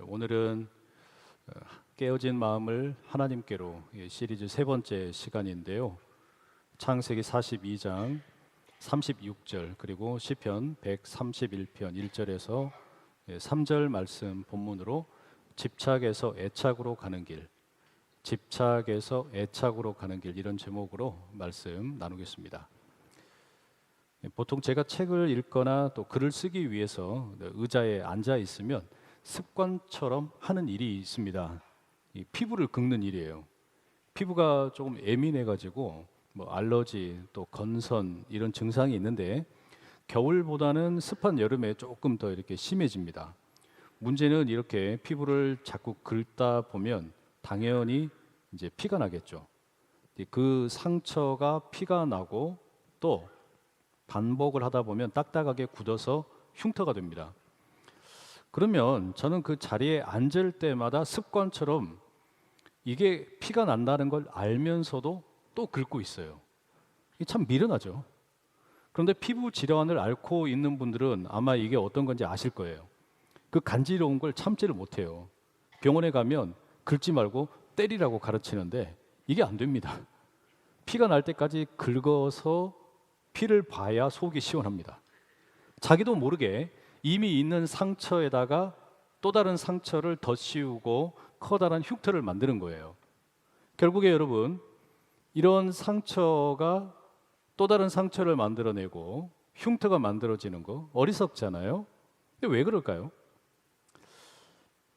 오늘은 깨어진 마음을 하나님께로 시리즈 세 번째 시간인데요. 창세기 42장 36절 그리고 시편 131편 1절에서 3절 말씀 본문으로 집착에서 애착으로 가는 길, 집착에서 애착으로 가는 길, 이런 제목으로 말씀 나누겠습니다. 보통 제가 책을 읽거나 또 글을 쓰기 위해서 의자에 앉아 있으면 습관처럼 하는 일이 있습니다. 이 피부를 긁는 일이에요. 피부가 조금 예민해가지고 알러지 또 건선 이런 증상이 있는데 겨울보다는 습한 여름에 조금 더 이렇게 심해집니다. 문제는 이렇게 피부를 자꾸 긁다 보면 당연히 이제 피가 나겠죠. 그 상처가 피가 나고 또 반복을 하다 보면 딱딱하게 굳어서 흉터가 됩니다. 그러면 저는 그 자리에 앉을 때마다 습관처럼 이게 피가 난다는 걸 알면서도 또 긁고 있어요. 이게 참 미련하죠. 그런데 피부 질환을 앓고 있는 분들은 아마 이게 어떤 건지 아실 거예요. 그 간지러운 걸 참지를 못해요. 병원에 가면 긁지 말고 때리라고 가르치는데 이게 안 됩니다. 피가 날 때까지 긁어서 피를 봐야 속이 시원합니다. 자기도 모르게 이미 있는 상처에다가 또 다른 상처를 덧씌우고 커다란 흉터를 만드는 거예요. 결국에 여러분, 이런 상처가 또 다른 상처를 만들어내고 흉터가 만들어지는 거 어리석잖아요. 근데 왜 그럴까요?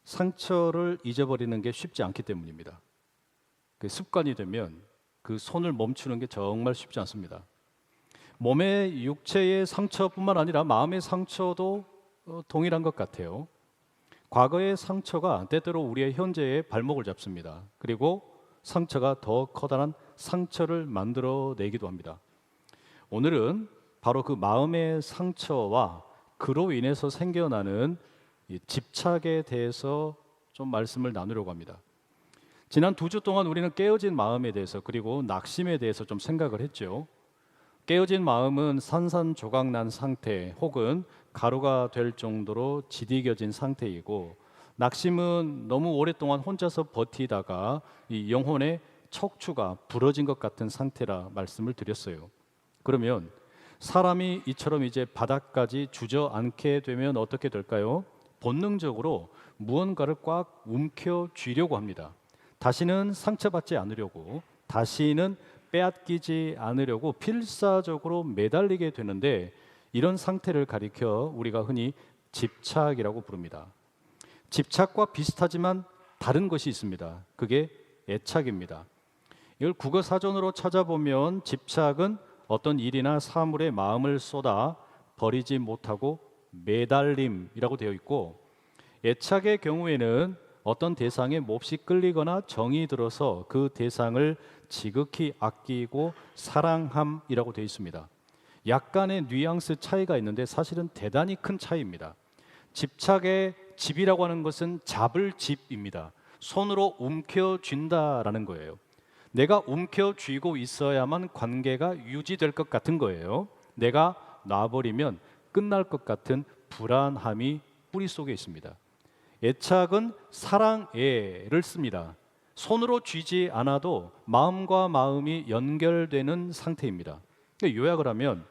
상처를 잊어버리는 게 쉽지 않기 때문입니다. 그 습관이 되면 그 손을 멈추는 게 정말 쉽지 않습니다. 몸의 육체의 상처뿐만 아니라 마음의 상처도 동일한 것 같아요. 과거의 상처가 때때로 우리의 현재의 발목을 잡습니다. 그리고 상처가 더 커다란 상처를 만들어내기도 합니다. 오늘은 바로 그 마음의 상처와 그로 인해서 생겨나는 이 집착에 대해서 좀 말씀을 나누려고 합니다. 지난 2주 동안 우리는 깨어진 마음에 대해서 그리고 낙심에 대해서 좀 생각을 했죠. 깨어진 마음은 산산조각난 상태 혹은 가루가 될 정도로 지디겨진 상태이고, 낙심은 너무 오랫동안 혼자서 버티다가 이 영혼의 척추가 부러진 것 같은 상태라 말씀을 드렸어요. 그러면 사람이 이처럼 이제 바닥까지 주저앉게 되면 어떻게 될까요? 본능적으로 무언가를 꽉 움켜쥐려고 합니다. 다시는 상처받지 않으려고, 다시는 빼앗기지 않으려고 필사적으로 매달리게 되는데, 이런 상태를 가리켜 우리가 흔히 집착이라고 부릅니다. 집착과 비슷하지만 다른 것이 있습니다. 그게 애착입니다. 이걸 국어 사전으로 찾아보면 집착은 어떤 일이나 사물에 마음을 쏟아 버리지 못하고 매달림이라고 되어 있고, 애착의 경우에는 어떤 대상에 몹시 끌리거나 정이 들어서 그 대상을 지극히 아끼고 사랑함이라고 되어 있습니다. 약간의 뉘앙스 차이가 있는데 사실은 대단히 큰 차이입니다. 집착의 집이라고 하는 것은 잡을 집입니다. 손으로 움켜쥔다라는 거예요. 내가 움켜쥐고 있어야만 관계가 유지될 것 같은 거예요. 내가 놔버리면 끝날 것 같은 불안함이 뿌리 속에 있습니다. 애착은 사랑애를 씁니다. 손으로 쥐지 않아도 마음과 마음이 연결되는 상태입니다. 요약을 하면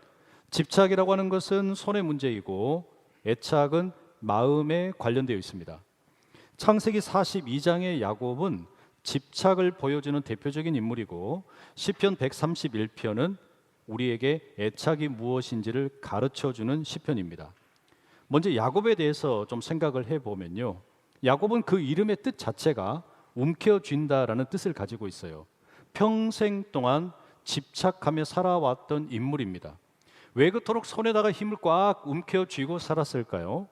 집착이라고 하는 것은 손의 문제이고 애착은 마음에 관련되어 있습니다. 창세기 42장의 야곱은 집착을 보여주는 대표적인 인물이고, 시편 131편은 우리에게 애착이 무엇인지를 가르쳐주는 시편입니다. 먼저 야곱에 대해서 좀 생각을 해보면요, 야곱은 그 이름의 뜻 자체가 움켜쥔다라는 뜻을 가지고 있어요. 평생 동안 집착하며 살아왔던 인물입니다. 왜 그토록 손에다가 힘을 꽉 움켜쥐고 살았을까요?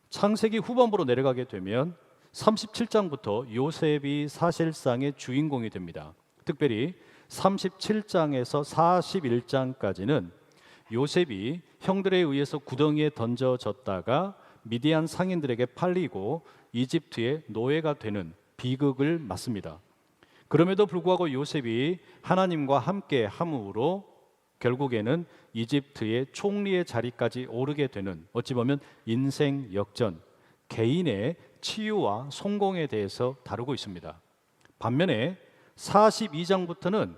창세기 후반부로 내려가게 되면 37장부터 요셉이 사실상의 주인공이 됩니다. 특별히 37장에서 41장까지는 요셉이 형들에 의해서 구덩이에 던져졌다가 미디안 상인들에게 팔리고 이집트의 노예가 되는 비극을 맞습니다. 그럼에도 불구하고 요셉이 하나님과 함께 함으로 결국에는 이집트의 총리의 자리까지 오르게 되는, 어찌 보면 인생 역전, 개인의 치유와 성공에 대해서 다루고 있습니다. 반면에 42장부터는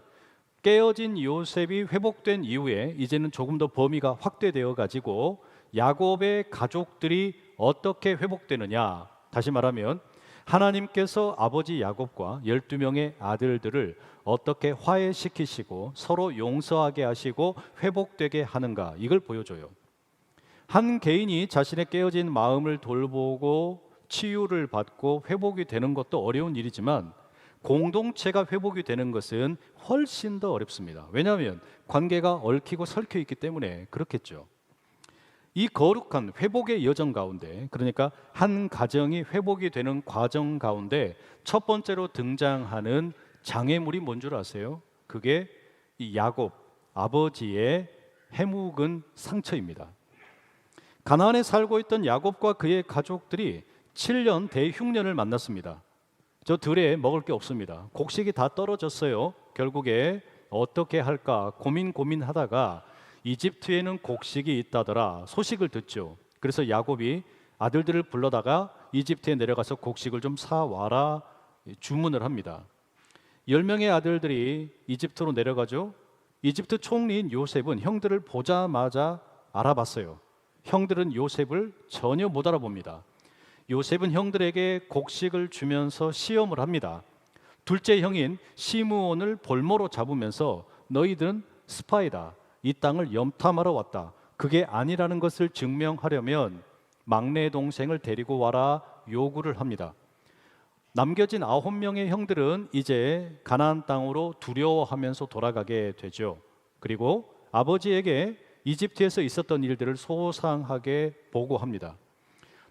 깨어진 요셉이 회복된 이후에 이제는 조금 더 범위가 확대되어 가지고 야곱의 가족들이 어떻게 회복되느냐, 다시 말하면 하나님께서 아버지 야곱과 12명의 아들들을 어떻게 화해시키시고 서로 용서하게 하시고 회복되게 하는가, 이걸 보여줘요. 한 개인이 자신의 깨어진 마음을 돌보고 치유를 받고 회복이 되는 것도 어려운 일이지만 공동체가 회복이 되는 것은 훨씬 더 어렵습니다. 왜냐하면 관계가 얽히고 설켜 있기 때문에 그렇겠죠. 이 거룩한 회복의 여정 가운데, 그러니까 한 가정이 회복이 되는 과정 가운데 첫 번째로 등장하는 장애물이 뭔 줄 아세요? 그게 이 야곱 아버지의 해묵은 상처입니다. 가나안에 살고 있던 야곱과 그의 가족들이 7년 대흉년을 만났습니다. 저 들에 먹을 게 없습니다. 곡식이 다 떨어졌어요. 결국에 어떻게 할까 고민하다가 이집트에는 곡식이 있다더라 소식을 듣죠. 그래서 야곱이 아들들을 불러다가 이집트에 내려가서 곡식을 좀 사와라 주문을 합니다. 10명의 아들들이 이집트로 내려가죠. 이집트 총리인 요셉은 형들을 보자마자 알아봤어요. 형들은 요셉을 전혀 못 알아봅니다. 요셉은 형들에게 곡식을 주면서 시험을 합니다. 둘째 형인 시므온을 볼모로 잡으면서 너희들은 스파이다, 이 땅을 염탐하러 왔다, 그게 아니라는 것을 증명하려면 막내 동생을 데리고 와라 요구를 합니다. 남겨진 9명의 형들은 이제 가나안 땅으로 두려워하면서 돌아가게 되죠. 그리고 아버지에게 이집트에서 있었던 일들을 소상하게 보고합니다.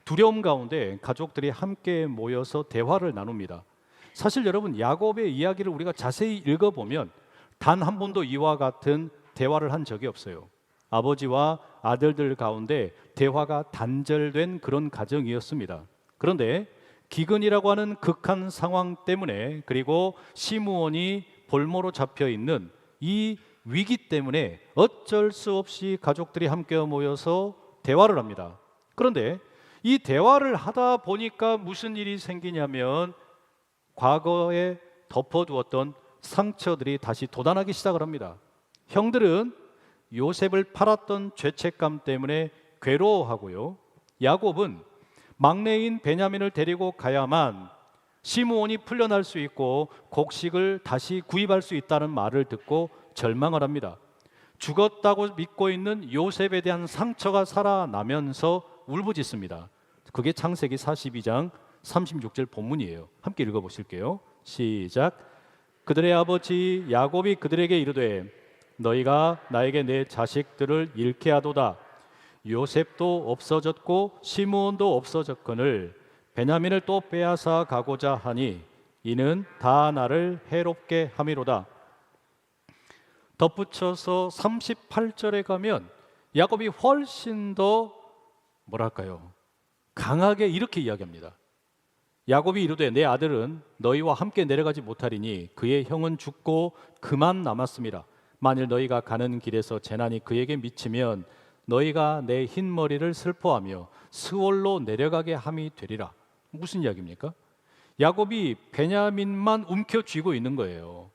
두려움 가운데 가족들이 함께 모여서 대화를 나눕니다. 사실 여러분, 야곱의 이야기를 우리가 자세히 읽어보면 단 한 번도 이와 같은 대화를 한 적이 없어요. 아버지와 아들들 가운데 대화가 단절된 그런 가정이었습니다. 그런데 기근이라고 하는 극한 상황 때문에, 그리고 시므온이 볼모로 잡혀 있는 이 위기 때문에 어쩔 수 없이 가족들이 함께 모여서 대화를 합니다. 그런데 이 대화를 하다 보니까 무슨 일이 생기냐면 과거에 덮어두었던 상처들이 다시 돋아나기 시작을 합니다. 형들은 요셉을 팔았던 죄책감 때문에 괴로워하고요, 야곱은 막내인 베냐민을 데리고 가야만 시므온이 풀려날 수 있고 곡식을 다시 구입할 수 있다는 말을 듣고 절망을 합니다. 죽었다고 믿고 있는 요셉에 대한 상처가 살아나면서 울부짖습니다. 그게 창세기 42장 36절 본문이에요. 함께 읽어보실게요. 시작. 그들의 아버지 야곱이 그들에게 이르되 너희가 나에게 내 자식들을 잃게 하도다. 요셉도 없어졌고 시므온도 없어졌거늘 베냐민을 또 빼앗아 가고자 하니 이는 다 나를 해롭게 함이로다. 덧붙여서 38절에 가면 야곱이 훨씬 더 뭐랄까요, 강하게 이렇게 이야기합니다. 야곱이 이르되 내 아들은 너희와 함께 내려가지 못하리니 그의 형은 죽고 그만 남았습니다. 만일 너희가 가는 길에서 재난이 그에게 미치면 너희가 내 흰 머리를 슬퍼하며 스올로 내려가게 함이 되리라. 무슨 이야기입니까? 야곱이 베냐민만 움켜쥐고 있는 거예요.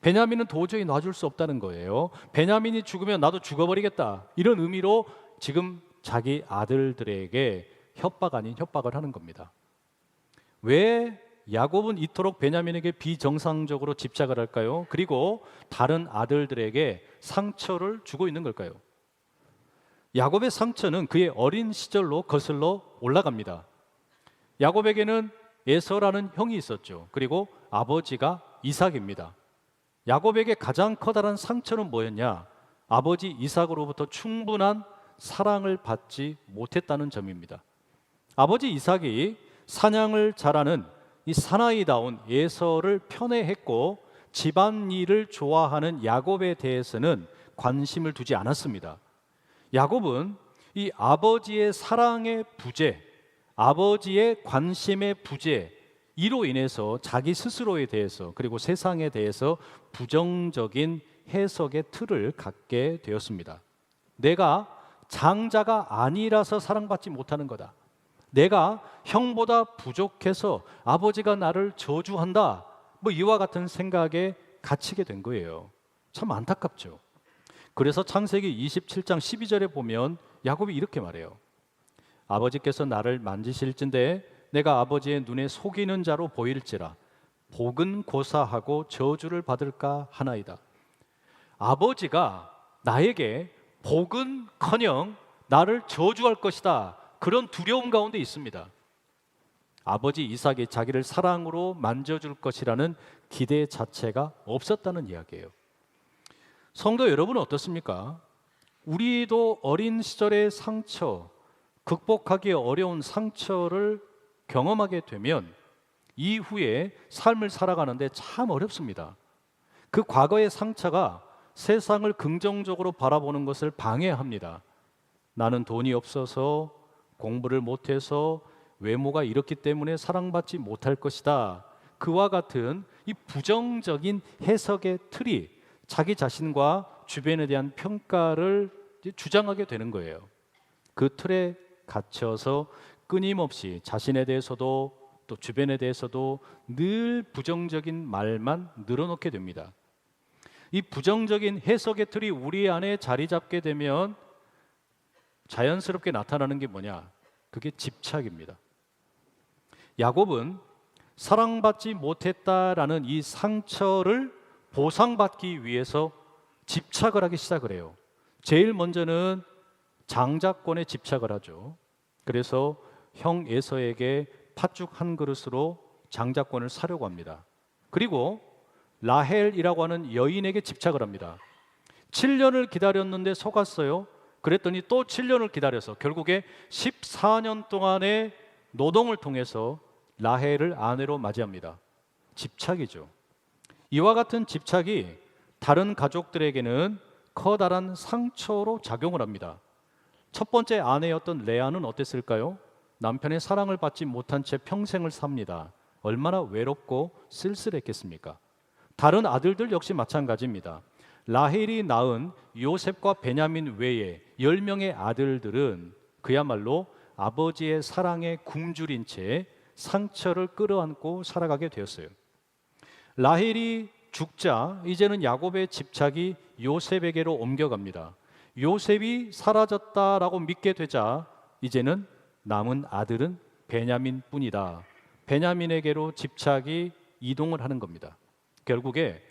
베냐민은 도저히 놔줄 수 없다는 거예요. 베냐민이 죽으면 나도 죽어버리겠다, 이런 의미로 지금 자기 아들들에게 협박 아닌 협박을 하는 겁니다. 왜 야곱은 이토록 베냐민에게 비정상적으로 집착을 할까요? 그리고 다른 아들들에게 상처를 주고 있는 걸까요? 야곱의 상처는 그의 어린 시절로 거슬러 올라갑니다. 야곱에게는 에서라는 형이 있었죠. 그리고 아버지가 이삭입니다. 야곱에게 가장 커다란 상처는 뭐였냐? 아버지 이삭으로부터 충분한 사랑을 받지 못했다는 점입니다. 아버지 이삭이 사냥을 잘하는 이 사나이다운 에서를 편애했고 집안일을 좋아하는 야곱에 대해서는 관심을 두지 않았습니다. 야곱은 이 아버지의 사랑의 부재, 아버지의 관심의 부재, 이로 인해서 자기 스스로에 대해서 그리고 세상에 대해서 부정적인 해석의 틀을 갖게 되었습니다. 내가 장자가 아니라서 사랑받지 못하는 거다. 내가 형보다 부족해서 아버지가 나를 저주한다, 뭐 이와 같은 생각에 갇히게 된 거예요. 참 안타깝죠. 그래서 창세기 27장 12절에 보면 야곱이 이렇게 말해요. 아버지께서 나를 만지실진데 내가 아버지의 눈에 속이는 자로 보일지라 복은 고사하고 저주를 받을까 하나이다. 아버지가 나에게 복은커녕 나를 저주할 것이다, 그런 두려움 가운데 있습니다. 아버지 이삭이 자기를 사랑으로 만져줄 것이라는 기대 자체가 없었다는 이야기예요. 성도 여러분은 어떻습니까? 우리도 어린 시절의 상처, 극복하기 어려운 상처를 경험하게 되면 이후에 삶을 살아가는데 참 어렵습니다. 그 과거의 상처가 세상을 긍정적으로 바라보는 것을 방해합니다. 나는 돈이 없어서, 공부를 못해서, 외모가 이렇기 때문에 사랑받지 못할 것이다, 그와 같은 이 부정적인 해석의 틀이 자기 자신과 주변에 대한 평가를 주장하게 되는 거예요. 그 틀에 갇혀서 끊임없이 자신에 대해서도 또 주변에 대해서도 늘 부정적인 말만 늘어놓게 됩니다. 이 부정적인 해석의 틀이 우리 안에 자리 잡게 되면 자연스럽게 나타나는 게 뭐냐? 그게 집착입니다. 야곱은 사랑받지 못했다라는 이 상처를 보상받기 위해서 집착을 하기 시작을 해요. 제일 먼저는 장자권에 집착을 하죠. 그래서 형 에서에게 팥죽 한 그릇으로 장자권을 사려고 합니다. 그리고 라헬이라고 하는 여인에게 집착을 합니다. 7년을 기다렸는데 속았어요. 그랬더니 또 7년을 기다려서 결국에 14년 동안의 노동을 통해서 라헬을 아내로 맞이합니다. 집착이죠. 이와 같은 집착이 다른 가족들에게는 커다란 상처로 작용을 합니다. 첫 번째 아내였던 레아는 어땠을까요? 남편의 사랑을 받지 못한 채 평생을 삽니다. 얼마나 외롭고 쓸쓸했겠습니까? 다른 아들들 역시 마찬가지입니다. 라헬이 낳은 요셉과 베냐민 외에 10명의 아들들은 그야말로 아버지의 사랑에 굶주린 채 상처를 끌어안고 살아가게 되었어요. 라헬이 죽자 이제는 야곱의 집착이 요셉에게로 옮겨갑니다. 요셉이 사라졌다라고 믿게 되자 이제는 남은 아들은 베냐민 뿐이다. 베냐민에게로 집착이 이동을 하는 겁니다. 결국에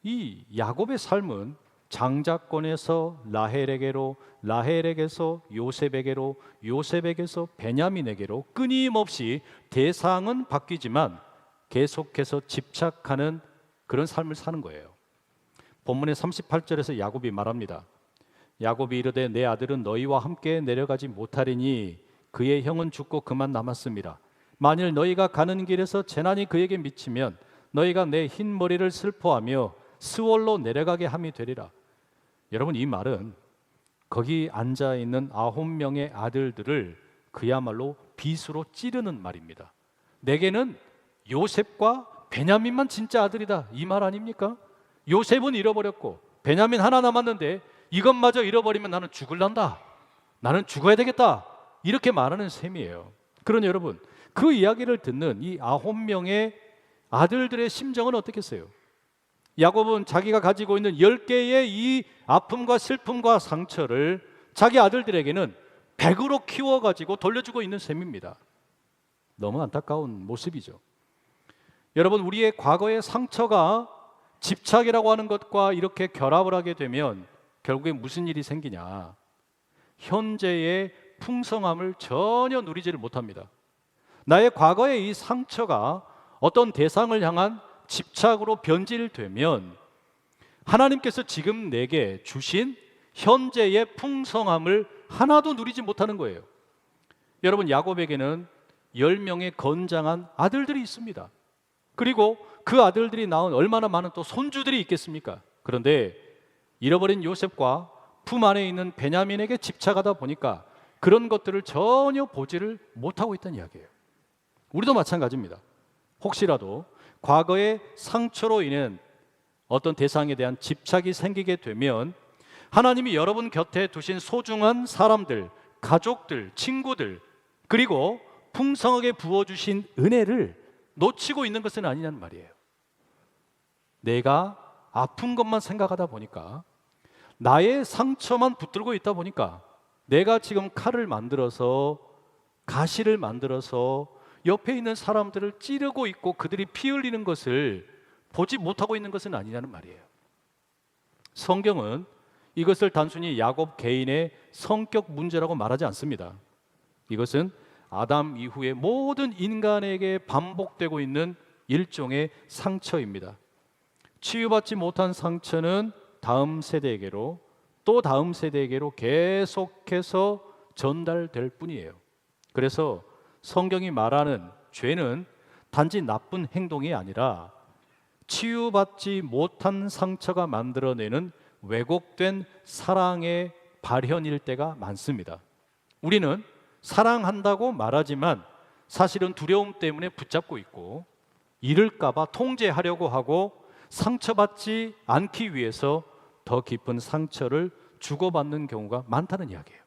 이 야곱의 삶은 장자권에서 라헬에게로, 라헬에게서 요셉에게로, 요셉에게서 베냐민에게로 끊임없이 대상은 바뀌지만 계속해서 집착하는 그런 삶을 사는 거예요. 본문의 38절에서 야곱이 말합니다. 야곱이 이르되 내 아들은 너희와 함께 내려가지 못하리니 그의 형은 죽고 그만 남았습니다. 만일 너희가 가는 길에서 재난이 그에게 미치면 너희가 내 흰 머리를 슬퍼하며 스월로 내려가게 함이 되리라. 여러분, 이 말은 거기 앉아 있는 9명의 아들들을 그야말로 빗으로 찌르는 말입니다. 내게는 요셉과 베냐민만 진짜 아들이다, 이 말 아닙니까? 요셉은 잃어버렸고 베냐민 하나 남았는데 이것마저 잃어버리면 나는 죽을란다, 나는 죽어야 되겠다, 이렇게 말하는 셈이에요. 그러니 여러분, 그 이야기를 듣는 이 9명의 아들들의 심정은 어떻겠어요? 야곱은 자기가 가지고 있는 10개의 이 아픔과 슬픔과 상처를 자기 아들들에게는 100으로 키워가지고 돌려주고 있는 셈입니다. 너무 안타까운 모습이죠. 여러분, 우리의 과거의 상처가 집착이라고 하는 것과 이렇게 결합을 하게 되면 결국에 무슨 일이 생기냐? 현재의 풍성함을 전혀 누리지를 못합니다. 나의 과거의 이 상처가 어떤 대상을 향한 집착으로 변질되면 하나님께서 지금 내게 주신 현재의 풍성함을 하나도 누리지 못하는 거예요. 여러분, 야곱에게는 10명의 건장한 아들들이 있습니다. 그리고 그 아들들이 낳은 얼마나 많은 또 손주들이 있겠습니까? 그런데 잃어버린 요셉과 품 안에 있는 베냐민에게 집착하다 보니까 그런 것들을 전혀 보지를 못하고 있다는 이야기예요. 우리도 마찬가지입니다. 혹시라도 과거의 상처로 인한 어떤 대상에 대한 집착이 생기게 되면 하나님이 여러분 곁에 두신 소중한 사람들, 가족들, 친구들, 그리고 풍성하게 부어주신 은혜를 놓치고 있는 것은 아니냐는 말이에요. 내가 아픈 것만 생각하다 보니까, 나의 상처만 붙들고 있다 보니까, 내가 지금 칼을 만들어서, 가시를 만들어서 옆에 있는 사람들을 찌르고 있고 그들이 피 흘리는 것을 보지 못하고 있는 것은 아니냐는 말이에요. 성경은 이것을 단순히 야곱 개인의 성격 문제라고 말하지 않습니다. 이것은 아담 이후의 모든 인간에게 반복되고 있는 일종의 상처입니다. 치유받지 못한 상처는 다음 세대에게로, 또 다음 세대에게로 계속해서 전달될 뿐이에요. 그래서 성경이 말하는 죄는 단지 나쁜 행동이 아니라 치유받지 못한 상처가 만들어내는 왜곡된 사랑의 발현일 때가 많습니다. 우리는 사랑한다고 말하지만 사실은 두려움 때문에 붙잡고 있고, 잃을까 봐 통제하려고 하고, 상처받지 않기 위해서 더 깊은 상처를 주고받는 경우가 많다는 이야기예요.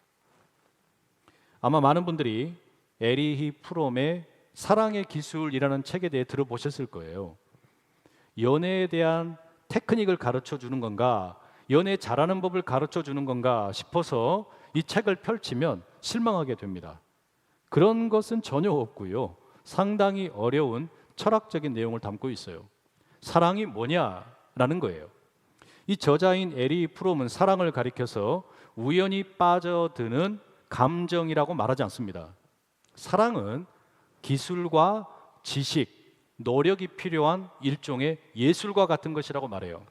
아마 많은 분들이 에리히 프롬의 사랑의 기술이라는 책에 대해 들어보셨을 거예요. 연애에 대한 테크닉을 가르쳐 주는 건가, 연애 잘하는 법을 가르쳐 주는 건가 싶어서 이 책을 펼치면 실망하게 됩니다. 그런 것은 전혀 없고요. 상당히 어려운 철학적인 내용을 담고 있어요. 사랑이 뭐냐라는 거예요. 이 저자인 에리 프롬은 사랑을 가리켜서 우연히 빠져드는 감정이라고 말하지 않습니다. 사랑은 기술과 지식, 노력이 필요한 일종의 예술과 같은 것이라고 말해요.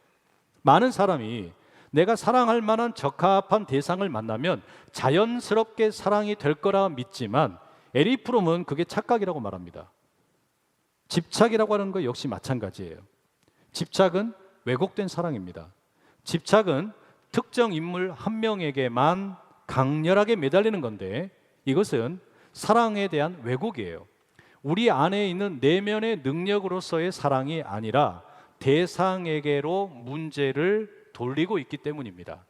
많은 사람이 내가 사랑할 만한 적합한 대상을 만나면 자연스럽게 사랑이 될 거라 믿지만, 에리 프롬은 그게 착각이라고 말합니다. 집착이라고 하는 것 역시 마찬가지예요. 집착은 왜곡된 사랑입니다. 집착은 특정 인물 한 명에게만 강렬하게 매달리는 건데, 이것은 사랑에 대한 왜곡이에요. 우리 안에 있는 내면의 능력으로서의 사랑이 아니라 대상에게로 문제를 돌리고 있기 때문입니다.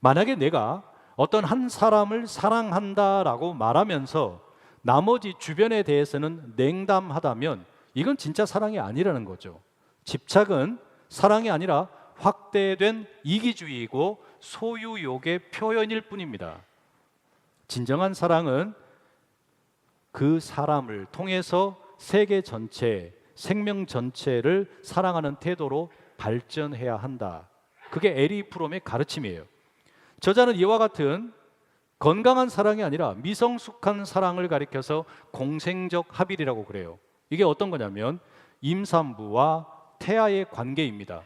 만약에 내가 어떤 한 사람을 사랑한다라고 말하면서 나머지 주변에 대해서는 냉담하다면 이건 진짜 사랑이 아니라는 거죠. 집착은 사랑이 아니라 확대된 이기주의이고 소유욕의 표현일 뿐입니다. 진정한 사랑은 그 사람을 통해서 세계 전체, 생명 전체를 사랑하는 태도로 발전해야 한다. 그게 에리 프롬의 가르침이에요. 저자는 이와 같은 건강한 사랑이 아니라 미성숙한 사랑을 가리켜서 공생적 합일이라고 그래요. 이게 어떤 거냐면 임산부와 태아의 관계입니다.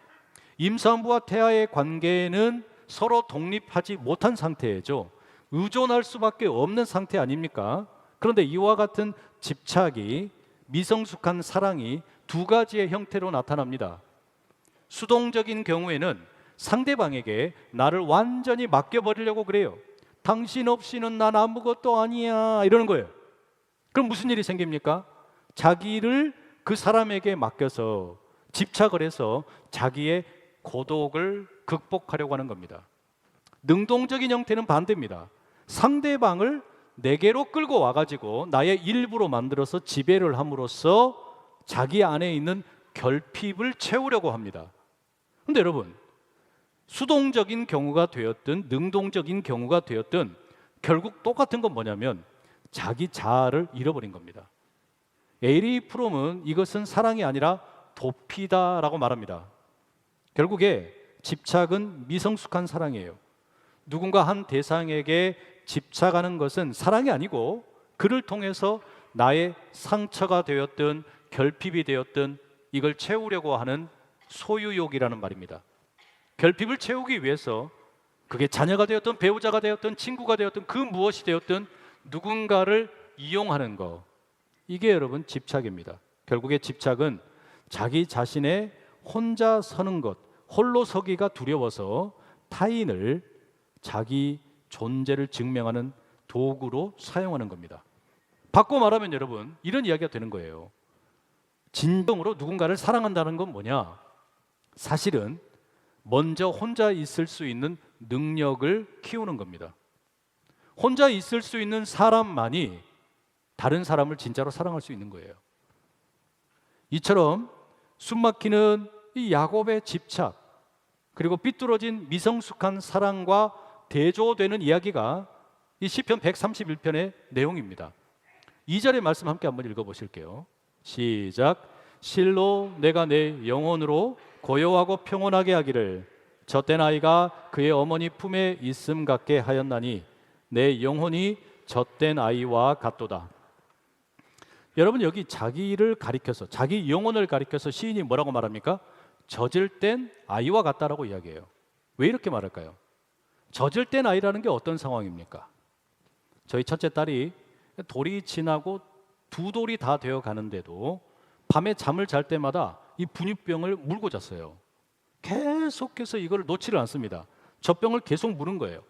임산부와 태아의 관계는 서로 독립하지 못한 상태죠. 의존할 수밖에 없는 상태 아닙니까? 그런데 이와 같은 집착이, 미성숙한 사랑이 두 가지의 형태로 나타납니다. 수동적인 경우에는 상대방에게 나를 완전히 맡겨버리려고 그래요. 당신 없이는 난 아무것도 아니야, 이러는 거예요. 그럼 무슨 일이 생깁니까? 자기를 그 사람에게 맡겨서 집착을 해서 자기의 고독을 극복하려고 하는 겁니다. 능동적인 형태는 반대입니다. 상대방을 내게로 끌고 와가지고 나의 일부로 만들어서 지배를 함으로써 자기 안에 있는 결핍을 채우려고 합니다. 그런데 여러분, 수동적인 경우가 되었든 능동적인 경우가 되었든 결국 똑같은 건 뭐냐면 자기 자아를 잃어버린 겁니다. 에리 프롬은 이것은 사랑이 아니라 도피다라고 말합니다. 결국에 집착은 미성숙한 사랑이에요. 누군가 한 대상에게 집착하는 것은 사랑이 아니고 그를 통해서 나의 상처가 되었든 결핍이 되었든 이걸 채우려고 하는 소유욕이라는 말입니다. 결핍을 채우기 위해서 그게 자녀가 되었든 배우자가 되었든 친구가 되었든 그 무엇이 되었든 누군가를 이용하는 거, 이게 여러분 집착입니다. 결국에 집착은 자기 자신의 혼자 서는 것, 홀로 서기가 두려워서 타인을 자기 존재를 증명하는 도구로 사용하는 겁니다. 바꿔 말하면 여러분 이런 이야기가 되는 거예요. 진정으로 누군가를 사랑한다는 건 뭐냐? 사실은 먼저 혼자 있을 수 있는 능력을 키우는 겁니다. 혼자 있을 수 있는 사람만이 다른 사람을 진짜로 사랑할 수 있는 거예요. 이처럼 숨막히는 이 야곱의 집착, 그리고 삐뚤어진 미성숙한 사랑과 대조되는 이야기가 이 시편 131편의 내용입니다. 2절의 말씀 함께 한번 읽어보실게요. 시작. 실로 내가 내 영혼으로 고요하고 평온하게 하기를 젖된 아이가 그의 어머니 품에 있음 같게 하였나니 내 영혼이 젖된 아이와 같도다. 여러분, 여기 자기를 가리켜서, 자기 영혼을 가리켜서 시인이 뭐라고 말합니까? 젖을 땐 아이와 같다라고 이야기해요. 왜 이렇게 말할까요? 젖을 땐 아이라는 게 어떤 상황입니까? 저희 첫째 딸이 돌이 지나고 두 돌이 다 되어 가는데도 밤에 잠을 잘 때마다 이 분유병을 물고 잤어요. 계속해서 이걸 놓지를 않습니다. 젖병을 계속 무는 거예요.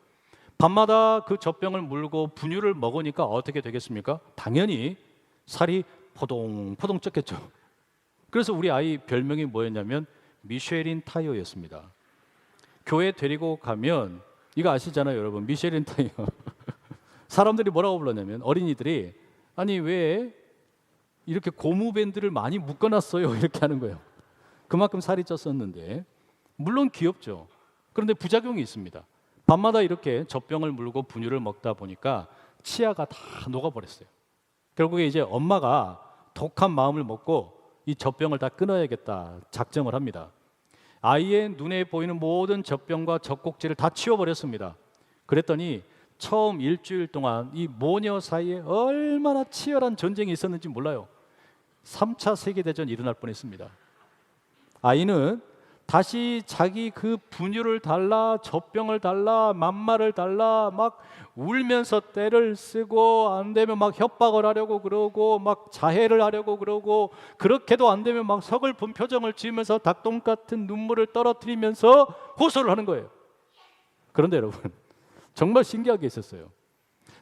밤마다 그 젖병을 물고 분유를 먹으니까 어떻게 되겠습니까? 당연히 살이 포동포동 쪘겠죠. 그래서 우리 아이 별명이 뭐였냐면 미쉐린 타이어였습니다. 교회 데리고 가면 이거 아시잖아요, 여러분. 미쉐린 타이어. 사람들이 뭐라고 불렀냐면, 어린이들이 아니 왜 이렇게 고무 밴드를 많이 묶어놨어요, 이렇게 하는 거예요. 그만큼 살이 쪘었는데, 물론 귀엽죠. 그런데 부작용이 있습니다. 밤마다 이렇게 젖병을 물고 분유를 먹다 보니까 치아가 다 녹아버렸어요. 결국에 이제 엄마가 독한 마음을 먹고 이 젖병을 다 끊어야겠다 작정을 합니다. 아이의 눈에 보이는 모든 젖병과 젖꼭지를 다 치워버렸습니다. 그랬더니 처음 일주일 동안 이 모녀 사이에 얼마나 치열한 전쟁이 있었는지 몰라요. 3차 세계대전이 일어날 뻔했습니다. 아이는 다시 자기 그 분유를 달라, 젖병을 달라, 맘마를 달라 막 울면서 떼를 쓰고, 안 되면 막 협박을 하려고 그러고, 막 자해를 하려고 그러고, 그렇게도 안 되면 막 서글픈 표정을 지으면서 닭똥 같은 눈물을 떨어뜨리면서 호소를 하는 거예요. 그런데 여러분, 정말 신기한 게 있었어요.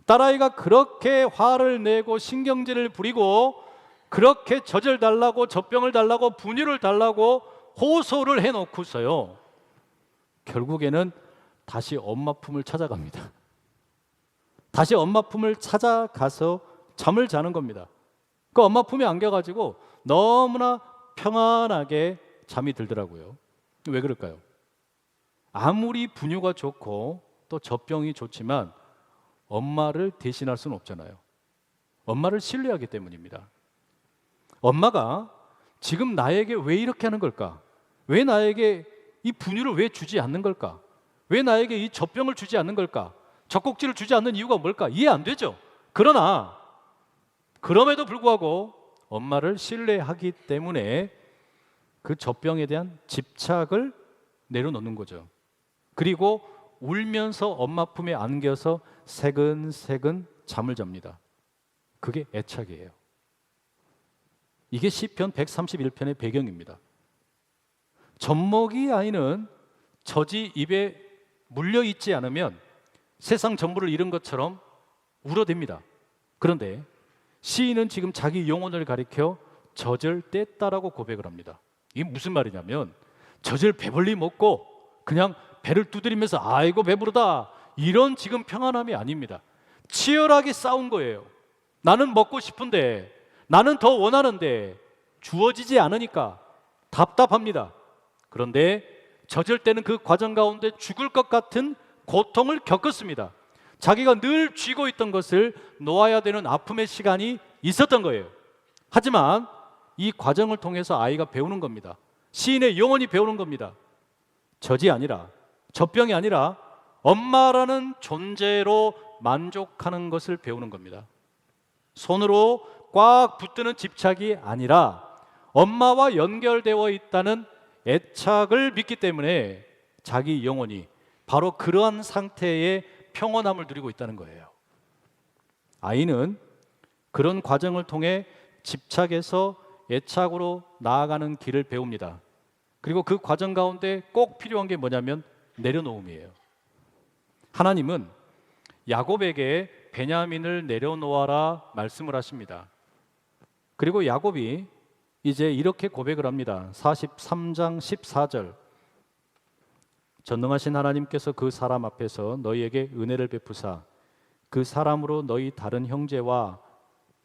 딸아이가 그렇게 화를 내고 신경질을 부리고 그렇게 젖을 달라고, 젖병을 달라고, 분유를 달라고 호소를 해놓고서요, 결국에는 다시 엄마 품을 찾아갑니다. 다시 엄마 품을 찾아가서 잠을 자는 겁니다. 그 엄마 품에 안겨가지고 너무나 평안하게 잠이 들더라고요. 왜 그럴까요? 아무리 분유가 좋고 또 젖병이 좋지만 엄마를 대신할 수는 없잖아요. 엄마를 신뢰하기 때문입니다. 엄마가 지금 나에게 왜 이렇게 하는 걸까? 왜 나에게 이 분유를 왜 주지 않는 걸까? 왜 나에게 이 젖병을 주지 않는 걸까? 젖꼭지를 주지 않는 이유가 뭘까? 이해 안 되죠. 그러나 그럼에도 불구하고 엄마를 신뢰하기 때문에 그 젖병에 대한 집착을 내려놓는 거죠. 그리고 울면서 엄마 품에 안겨서 새근새근 잠을 잡니다. 그게 애착이에요. 이게 시편 131편의 배경입니다. 젖먹이 아이는 젖이 입에 물려 있지 않으면 세상 전부를 잃은 것처럼 울어댑니다. 그런데 시인은 지금 자기 영혼을 가리켜 젖을 뗐다라고 고백을 합니다. 이게 무슨 말이냐면, 젖을 배불리 먹고 그냥 배를 두드리면서 아이고 배부르다, 이런 지금 평안함이 아닙니다. 치열하게 싸운 거예요. 나는 먹고 싶은데, 나는 더 원하는데 주어지지 않으니까 답답합니다. 그런데 젖을 때는 그 과정 가운데 죽을 것 같은 고통을 겪었습니다. 자기가 늘 쥐고 있던 것을 놓아야 되는 아픔의 시간이 있었던 거예요. 하지만 이 과정을 통해서 아이가 배우는 겁니다. 시인의 영혼이 배우는 겁니다. 젖이 아니라, 젖병이 아니라 엄마라는 존재로 만족하는 것을 배우는 겁니다. 손으로 꽉 붙드는 집착이 아니라 엄마와 연결되어 있다는 애착을 믿기 때문에 자기 영혼이 바로 그러한 상태의 평온함을 누리고 있다는 거예요. 아이는 그런 과정을 통해 집착에서 애착으로 나아가는 길을 배웁니다. 그리고 그 과정 가운데 꼭 필요한 게 뭐냐면 내려놓음이에요. 하나님은 야곱에게 베냐민을 내려놓아라 말씀을 하십니다. 그리고 야곱이 이제 이렇게 고백을 합니다. 43장 14절. 전능하신 하나님께서 그 사람 앞에서 너희에게 은혜를 베푸사 그 사람으로 너희 다른 형제와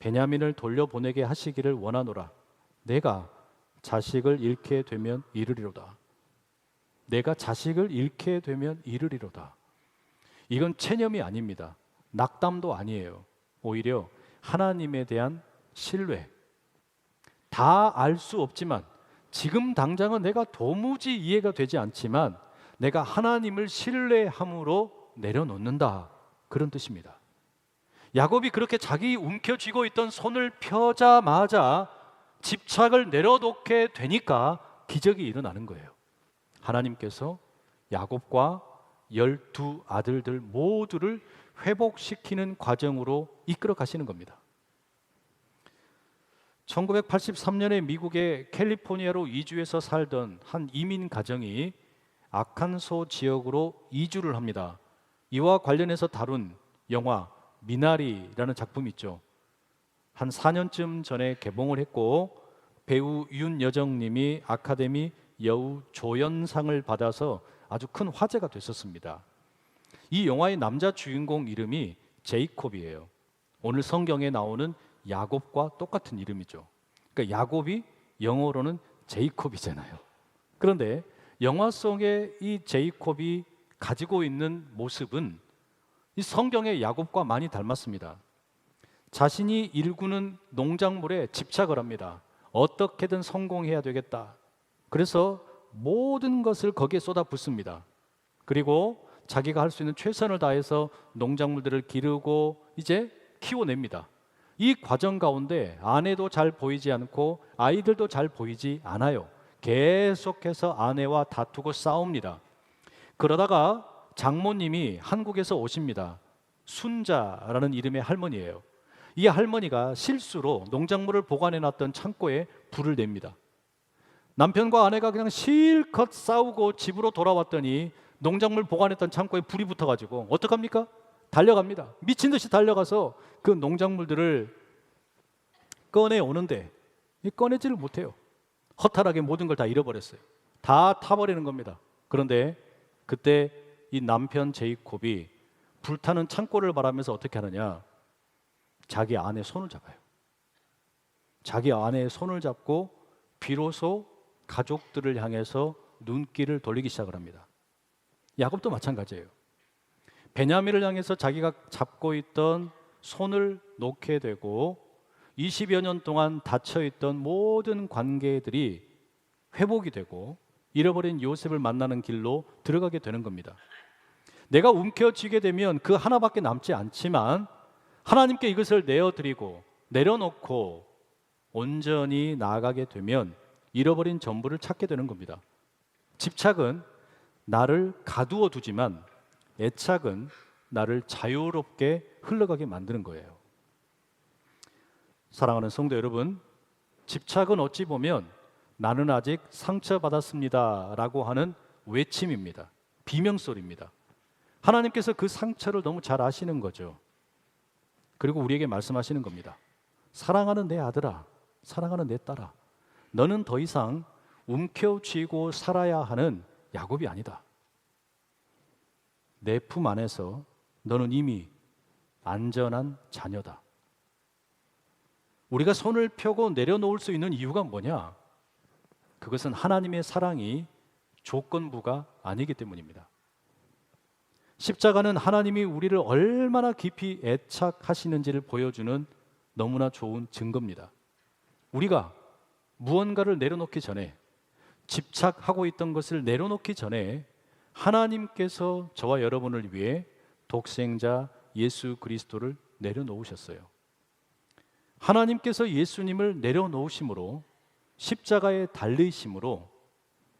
베냐민을 돌려보내게 하시기를 원하노라. 내가 자식을 잃게 되면 이르리로다. 내가 자식을 잃게 되면 이르리로다. 이건 체념이 아닙니다. 낙담도 아니에요. 오히려 하나님에 대한 신뢰. 다 알 수 없지만, 지금 당장은 내가 도무지 이해가 되지 않지만 내가 하나님을 신뢰함으로 내려놓는다, 그런 뜻입니다. 야곱이 그렇게 자기 움켜쥐고 있던 손을 펴자마자 집착을 내려놓게 되니까 기적이 일어나는 거예요. 하나님께서 야곱과 12 아들들 모두를 회복시키는 과정으로 이끌어 가시는 겁니다. 1983년에 미국의 캘리포니아로 이주해서 살던 한 이민 가정이 아칸소 지역으로 이주를 합니다. 이와 관련해서 다룬 영화 미나리라는 작품이 있죠. 한 4년쯤 전에 개봉을 했고, 배우 윤여정님이 아카데미 여우 조연상을 받아서 아주 큰 화제가 됐었습니다. 이 영화의 남자 주인공 이름이 제이콥이에요. 오늘 성경에 나오는 야곱과 똑같은 이름이죠. 그러니까 야곱이 영어로는 제이콥이잖아요. 그런데 영화 속의 이 제이콥이 가지고 있는 모습은 이 성경의 야곱과 많이 닮았습니다. 자신이 일구는 농작물에 집착을 합니다. 어떻게든 성공해야 되겠다. 그래서 모든 것을 거기에 쏟아붓습니다. 그리고 자기가 할 수 있는 최선을 다해서 농작물들을 기르고 이제 키워냅니다. 이 과정 가운데 아내도 잘 보이지 않고 아이들도 잘 보이지 않아요. 계속해서 아내와 다투고 싸웁니다. 그러다가 장모님이 한국에서 오십니다. 순자라는 이름의 할머니예요. 이 할머니가 실수로 농작물을 보관해 놨던 창고에 불을 냅니다. 남편과 아내가 그냥 실컷 싸우고 집으로 돌아왔더니 농작물 보관했던 창고에 불이 붙어가지고 어떡합니까? 달려갑니다. 미친 듯이 달려가서 그 농작물들을 꺼내오는데 꺼내지를 못해요. 허탈하게 모든 걸 다 잃어버렸어요. 다 타버리는 겁니다. 그런데 그때 이 남편 제이콥이 불타는 창고를 바라면서 어떻게 하느냐, 자기 아내의 손을 잡아요. 자기 아내의 손을 잡고 비로소 가족들을 향해서 눈길을 돌리기 시작을 합니다. 야곱도 마찬가지예요. 베냐민을 향해서 자기가 잡고 있던 손을 놓게 되고 20여 년 동안 닫혀있던 모든 관계들이 회복이 되고 잃어버린 요셉을 만나는 길로 들어가게 되는 겁니다. 내가 움켜쥐게 되면 그 하나밖에 남지 않지만 하나님께 이것을 내어드리고 내려놓고 온전히 나아가게 되면 잃어버린 전부를 찾게 되는 겁니다. 집착은 나를 가두어 두지만 애착은 나를 자유롭게 흘러가게 만드는 거예요. 사랑하는 성도 여러분, 집착은 어찌 보면 나는 아직 상처받았습니다 라고 하는 외침입니다. 비명소리입니다. 하나님께서 그 상처를 너무 잘 아시는 거죠. 그리고 우리에게 말씀하시는 겁니다. 사랑하는 내 아들아, 사랑하는 내 딸아, 너는 더 이상 움켜쥐고 살아야 하는 야곱이 아니다. 내 품 안에서 너는 이미 안전한 자녀다. 우리가 손을 펴고 내려놓을 수 있는 이유가 뭐냐? 그것은 하나님의 사랑이 조건부가 아니기 때문입니다. 십자가는 하나님이 우리를 얼마나 깊이 애착하시는지를 보여주는 너무나 좋은 증거입니다. 우리가 무언가를 내려놓기 전에, 집착하고 있던 것을 내려놓기 전에 하나님께서 저와 여러분을 위해 독생자 예수 그리스도를 내려놓으셨어요. 하나님께서 예수님을 내려놓으심으로, 십자가에 달리심으로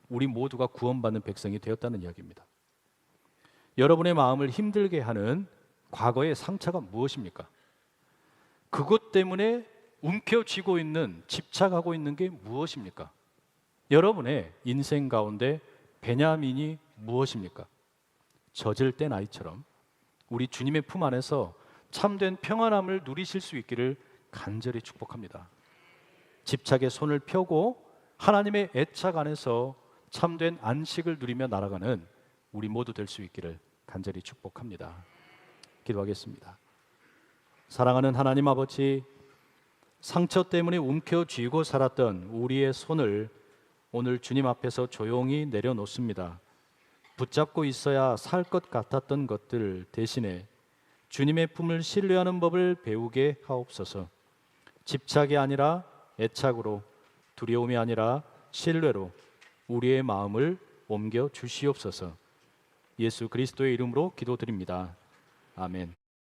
우리 모두가 구원받는 백성이 되었다는 이야기입니다. 여러분의 마음을 힘들게 하는 과거의 상처가 무엇입니까? 그것 때문에 움켜쥐고 있는, 집착하고 있는 게 무엇입니까? 여러분의 인생 가운데 베냐민이 무엇입니까? 젖을 땐 아이처럼 우리 주님의 품 안에서 참된 평안함을 누리실 수 있기를 간절히 축복합니다. 집착의 손을 펴고 하나님의 애착 안에서 참된 안식을 누리며 날아가는 우리 모두 될 수 있기를 간절히 축복합니다. 기도하겠습니다. 사랑하는 하나님 아버지, 상처 때문에 움켜쥐고 살았던 우리의 손을 오늘 주님 앞에서 조용히 내려놓습니다. 붙잡고 있어야 살 것 같았던 것들 대신에 주님의 품을 신뢰하는 법을 배우게 하옵소서. 집착이 아니라 애착으로, 두려움이 아니라 신뢰로 우리의 마음을 옮겨 주시옵소서. 예수 그리스도의 이름으로 기도드립니다. 아멘.